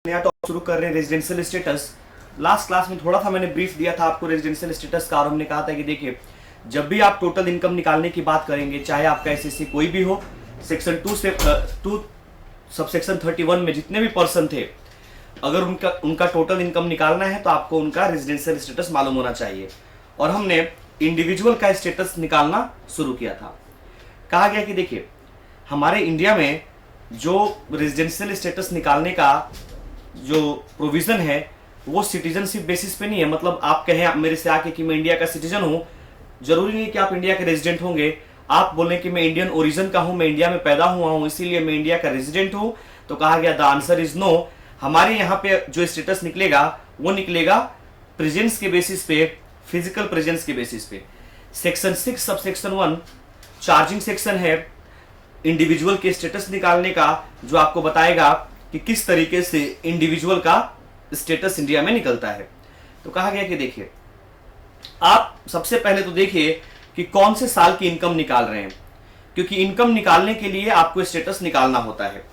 नया टॉपिक शुरू कर रहे हैं रेजिडेंशियल स्टेटस। लास्ट क्लास में थोड़ा सा मैंने ब्रीफ दिया था आपको रेजिडेंशियल स्टेटस का, और हमने कहा था कि देखिए जब भी आप टोटल इनकम निकालने की बात करेंगे, चाहे आपका एसएससी कोई भी हो, सेक्शन 2 से 2 सबसेक्शन 31 में जितने भी पर्सन थे, अगर उनका टोटल इनकम निकालना है तो आपको उनका रेजिडेंशियल स्टेटस मालूम होना चाहिए। और हमने इंडिविजुअल का स्टेटस निकालना शुरू किया था। कहा गया कि देखिए हमारे इंडिया में जो रेजिडेंशियल स्टेटस निकालने का जो प्रोविजन है वो सिटीजनशिप बेसिस पे नहीं है। मतलब आप कहें मेरे से आके कि मैं इंडिया का सिटीजन हूं, जरूरी नहीं कि आप इंडिया के रेजिडेंट होंगे। आप बोलें कि मैं इंडियन ओरिजिन का हूं, मैं इंडिया में पैदा हुआ हूं, इसीलिए मैं इंडिया का रेजिडेंट हूं, तो कहा गया द आंसर इज नो। हमारे यहाँ पे जो स्टेटस निकलेगा वो निकलेगा प्रेजेंस के बेसिस पे, फिजिकल प्रेजेंस के बेसिस पे। सेक्शन 6 सबसेक्शन 1 चार्जिंग सेक्शन है इंडिविजुअल के स्टेटस निकालने का, जो आपको बताएगा कि किस तरीके से इंडिविजुअल का स्टेटस इंडिया में निकलता है। तो कहा गया कि देखिए आप सबसे पहले तो देखिए कि कौन से साल की इनकम निकाल रहे हैं, क्योंकि इनकम निकालने के लिए आपको स्टेटस निकालना होता है।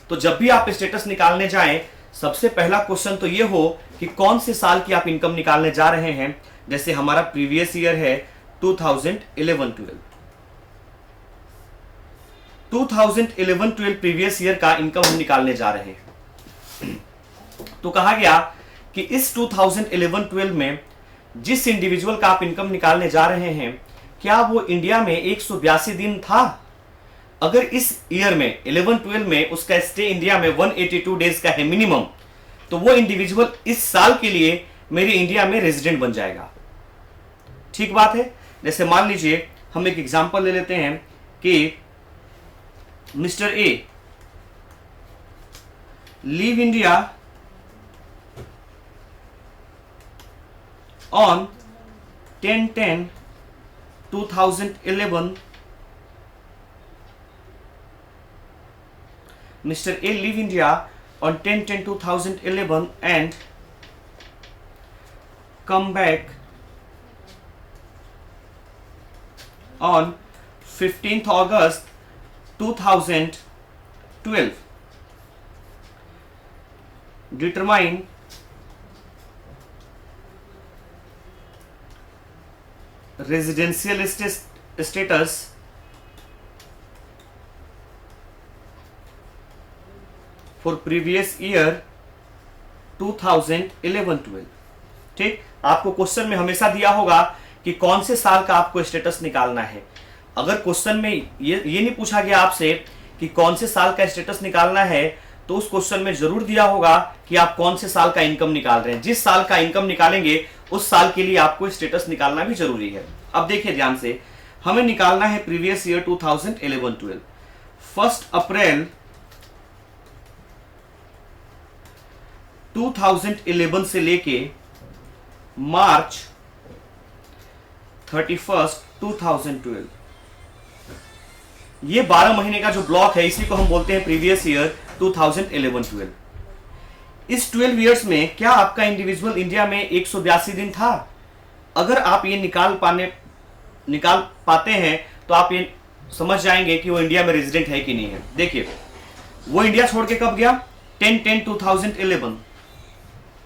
तो जब भी आप स्टेटस निकालने जाएं, सबसे पहला क्वेश्चन तो ये हो कि कौन से साल की आप इनकम निकालने जा रहे हैं। जैसे हमारा प्रीवियस ईयर है 2011-12, 2011-12 प्रीवियस ईयर का इनकम हम निकालने जा रहे हैं। तो कहा गया कि इस 2011-12 में जिस इंडिविजुअल का आप इनकम निकालने जा रहे हैं, क्या वो इंडिया में 182 दिन था? अगर इस ईयर में 11-12 में उसका स्टे इंडिया में 182 डेज का है मिनिमम, तो वो इंडिविजुअल इस साल के लिए मेरे इंडिया में रेजिडेंट बन जाएगा। ठीक बात है। जैसे मान लीजिए हम एक एग्जांपल ले लेते हैं कि mister A leave India on 10-10-2011. Mr. A leave India on 10-10-2011 and come back on 15th August 2012. Determine residential status for previous year 2011-12। ठीक, आपको क्वेश्चन में हमेशा दिया होगा कि कौन से साल का आपको स्टेटस निकालना है। अगर क्वेश्चन में ये नहीं पूछा गया आपसे कि कौन से साल का स्टेटस निकालना है, तो उस क्वेश्चन में जरूर दिया होगा कि आप कौन से साल का इनकम निकाल रहे हैं। जिस साल का इनकम निकालेंगे उस साल के लिए आपको स्टेटस निकालना भी जरूरी है। अब देखिए ध्यान से, हमें निकालना है प्रीवियस ईयर 2011-12। 1 अप्रैल 2011 से लेके मार्च 31 2012, ये 12 महीने का जो ब्लॉक है, इसी को हम बोलते हैं प्रीवियस ईयर 2011-12। इस 12 इयर्स में क्या आपका इंडिविजुअल इंडिया में 182 दिन था? अगर आप ये निकाल पाते हैं तो आप ये समझ जाएंगे कि वो इंडिया में रेजिडेंट है कि नहीं है। देखिए वो इंडिया छोड़ के कब गया? 10-10-2011,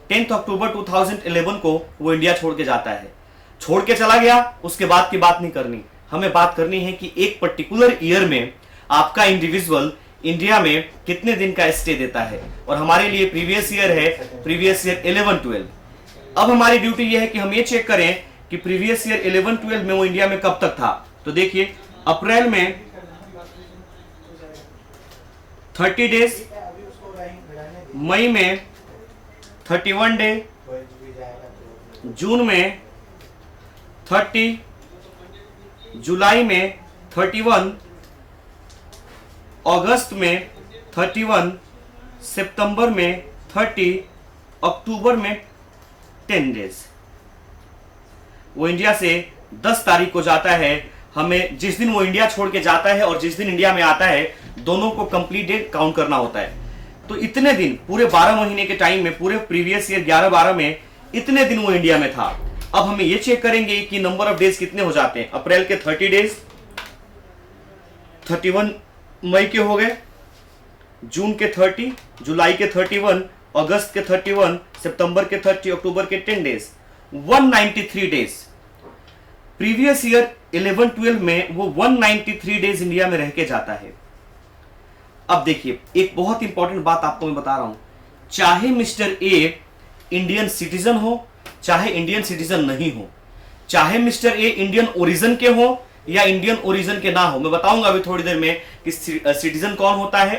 10 अक्टूबर 2011 को वो इंडिया छोड़ के जाता है। छोड़ के चला गया, उसके बाद की बात नहीं करनी, हमें बात करनी है कि एक पर्टिकुलर ईयर में आपका इंडिविजुअल इंडिया में कितने दिन का स्टे देता है। और हमारे लिए प्रीवियस ईयर है, प्रीवियस ईयर 11-12। अब हमारी ड्यूटी यह है कि हम ये चेक करें कि प्रीवियस ईयर 11-12 में वो इंडिया में कब तक था। तो देखिए अप्रैल में 30 डेज, मई में 31 डे, जून में 30, जुलाई में 31, अगस्त में 31, सितंबर में 30, अक्टूबर में 10 डेज। वो इंडिया से 10 तारीख को जाता है। हमें जिस दिन वो इंडिया छोड़ के जाता है और जिस दिन इंडिया में आता है, दोनों को कंप्लीट डे काउंट करना होता है। तो इतने दिन पूरे 12 महीने के टाइम में, पूरे प्रीवियस ईयर 11-12 में इतने दिन वो इंडिया में था। अब हमें ये चेक करेंगे कि नंबर ऑफ डेज कितने हो जाते हैं। अप्रैल के 30 डेज, 31 मई के हो गए, जून के 30, जुलाई के 31, अगस्त के 31, सितंबर के 30, अक्टूबर के 10 डेज, 193 डेज। प्रीवियस ईयर 11-12 में वो 193 डेज इंडिया में रह के जाता है। अब देखिए, एक बहुत इंपॉर्टेंट बात आपको मैं बता रहा हूं, चाहे मिस्टर ए इंडियन सिटीजन हो, चाहे इंडियन सिटीजन नहीं हो, चाहे मिस्टर ए इंडियन ओरिजिन के हो या इंडियन ओरिजिन के ना हो, मैं बताऊंगा अभी थोड़ी देर में कि सिटीजन कौन होता है,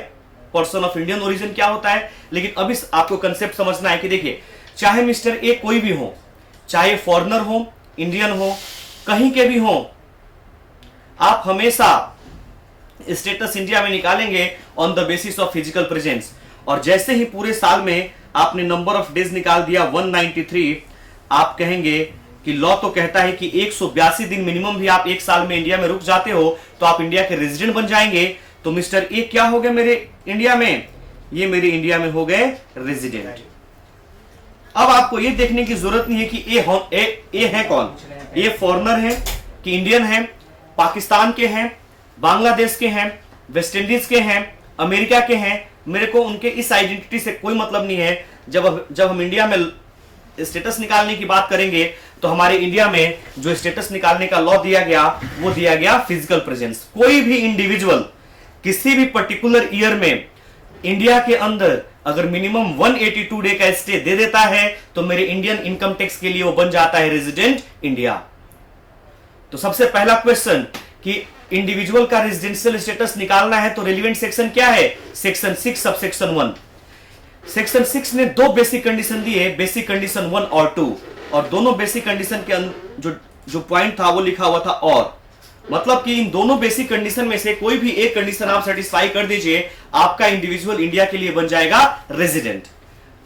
पर्सन ऑफ इंडियन ओरिजिन क्या होता है। लेकिन अभी आपको कंसेप्ट समझना है कि देखिए, चाहे मिस्टर ए कोई भी हो, चाहे फॉरेनर हो, इंडियन हो, कहीं के भी हो, आप हमेशा स्टेटस इंडिया में निकालेंगे on the basis of physical presence. और जैसे ही पूरे साल में आपने नंबर ऑफ डेज निकाल दिया 193, आप कहेंगे कि लॉ तो कहता है कि 182 दिन मिनिमम भी आप एक साल में इंडिया में रुक जाते हो तो आप इंडिया के रेजिडेंट बन जाएंगे। तो मिस्टर ए क्या हो गए मेरे इंडिया में, ये मेरे इंडिया में हो गए रेजिडेंट। अब आपको ये देखने की जरूरत नहीं है कि ए है कौन, ये फॉरेनर है कि इंडियन है, पाकिस्तान के हैं, बांग्लादेश के हैं, वेस्ट इंडीज के हैं, अमेरिका के हैं, मेरे को उनके इस आइडेंटिटी से कोई मतलब नहीं है। जब हम इंडिया में स्टेटस निकालने की बात करेंगे तो हमारे इंडिया में जो स्टेटस निकालने का लॉ दिया गया वो दिया गया फिजिकल प्रेजेंस। कोई भी इंडिविजुअल किसी भी पर्टिकुलर ईयर में इंडिया के अंदर अगर मिनिमम 182 डे का स्टे दे देता है तो मेरे इंडियन इनकम टैक्स के लिए वो बन जाता है रेजिडेंट इंडिया। तो सबसे पहला क्वेश्चन कि इंडिविजुअल का रेजिडेंशियल स्टेटस निकालना है तो रेलिवेंट सेक्शन क्या है, सेक्शन 6 सबसेक्शन 1। सेक्शन 6 ने दो बेसिक कंडीशन दी है, बेसिक कंडीशन 1 और 2, और दोनों बेसिक कंडीशन के जो पॉइंट था वो लिखा हुआ था और, मतलब कि इन दोनों बेसिक कंडीशन में से कोई भी एक कंडीशन आप सेटिस्फाई कर दीजिए, आपका इंडिविजुअल इंडिया के लिए बन जाएगा रेजिडेंट।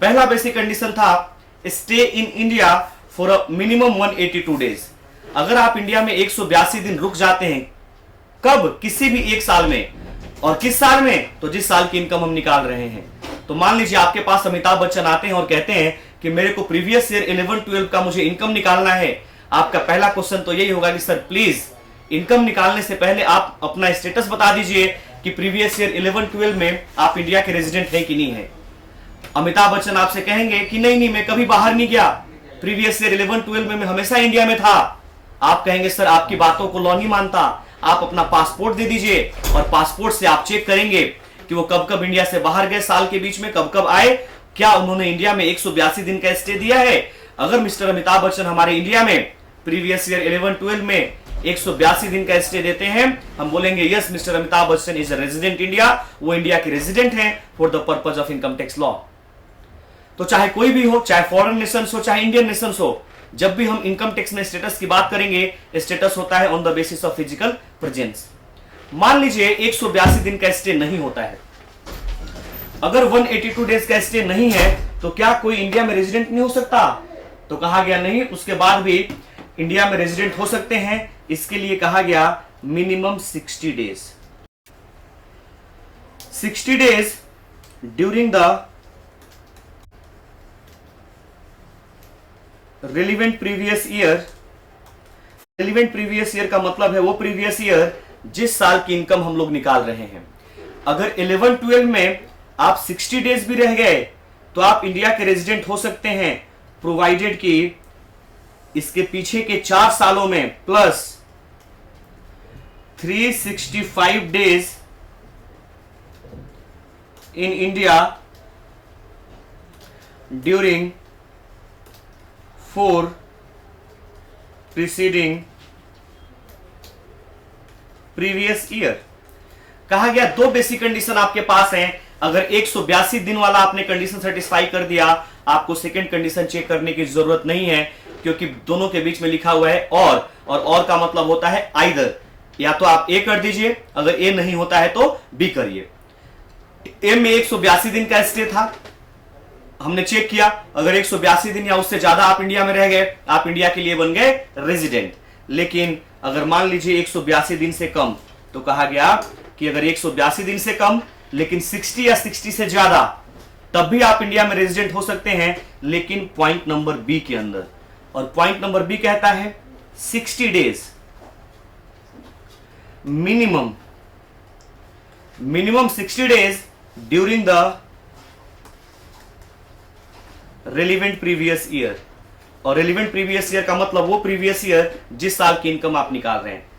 पहला बेसिक कंडीशन था stay in India for a minimum 182 days. अगर आप इंडिया में 182 दिन रुक जाते हैं, कब, किसी भी एक साल में, और किस साल में, तो जिस साल की इनकम हम निकाल रहे हैं। तो मान लीजिए आपके पास अमिताभ बच्चन आते हैं और कहते हैं कि मेरे को प्रीवियस ईयर 11-12 का मुझे इनकम निकालना है। आपका पहला क्वेश्चन तो यही होगा कि सर प्लीज इनकम निकालने से पहले आप अपना स्टेटस बता दीजिए कि प्रीवियस ईयर 11-12 में आप इंडिया के रेजिडेंट हैं कि नहीं है। अमिताभ बच्चन आपसे कहेंगे कि नहीं मैं कभी बाहर नहीं गया, प्रीवियस ईयर 11-12 में मैं हमेशा इंडिया में था। आप कहेंगे सर आपकी बातों को लॉ नहीं मानता, आप अपना पासपोर्ट दे दीजिए और पासपोर्ट से आप चेक करेंगे कि वो कब कब इंडिया से बाहर गए, साल के बीच में कब कब आए, क्या उन्होंने इंडिया में 182 दिन का स्टे दिया है। अगर मिस्टर अमिताभ बच्चन हमारे इंडिया में प्रीवियस ईयर 11-12 में 182 दिन का स्टे देते हैं, हम बोलेंगे yes mister Amitabh Bachchan is a resident India, वो इंडिया के रेजिडेंट हैं for the purpose of income tax law. तो चाहे कोई भी हो, चाहे फॉरेन नेशंस हो, चाहे इंडियन नेशंस हो, जब भी हम इनकम टैक्स में स्टेटस की बात करेंगे, स्टेटस होता है on the basis of physical presence. मान लीजिए 182 दिन का स्टे नहीं होता है, अगर 182 डेज का स्टे नहीं है तो क्या कोई इंडिया में रेजिडेंट नहीं हो सकता? तो कहा गया नहीं, उसके बाद भी इंडिया में रेजिडेंट हो सकते हैं। इसके लिए कहा गया minimum 60 days, 60 days during the relevant previous year. Relevant previous year का मतलब है वो प्रीवियस ईयर जिस साल की इनकम हम लोग निकाल रहे हैं। अगर 11-12 में आप 60 डेज भी रह गए तो आप इंडिया के रेजिडेंट हो सकते हैं, प्रोवाइडेड कि इसके पीछे के 4 सालों में plus 365 days in India during 4 preceding previous year. कहा गया दो बेसिक कंडीशन आपके पास हैं। अगर 182 दिन वाला आपने कंडीशन सेटिस्फाई कर दिया, आपको सेकंड कंडीशन चेक करने की जरूरत नहीं है, क्योंकि दोनों के बीच में लिखा हुआ है और का मतलब होता है आइदर, या तो आप ए कर दीजिए, अगर ए नहीं होता है तो बी करिए। ए में 182 दिन का स्टे था, हमने चेक किया, अगर 182 दिन या उससे ज्यादा आप इंडिया में रह गए, आप इंडिया के लिए बन गए रेजिडेंट। लेकिन अगर मान लीजिए 182 दिन से कम, तो कहा गया कि अगर 182 दिन से कम लेकिन 60 या 60 से ज्यादा, तब भी आप इंडिया में रेजिडेंट हो सकते हैं, लेकिन पॉइंट नंबर बी के अंदर। और पॉइंट नंबर बी कहता है 60 days minimum 60 days during the relevant previous year, और रेलिवेंट प्रीवियस ईयर का मतलब वो प्रीवियस ईयर जिस साल की इनकम आप निकाल रहे हैं।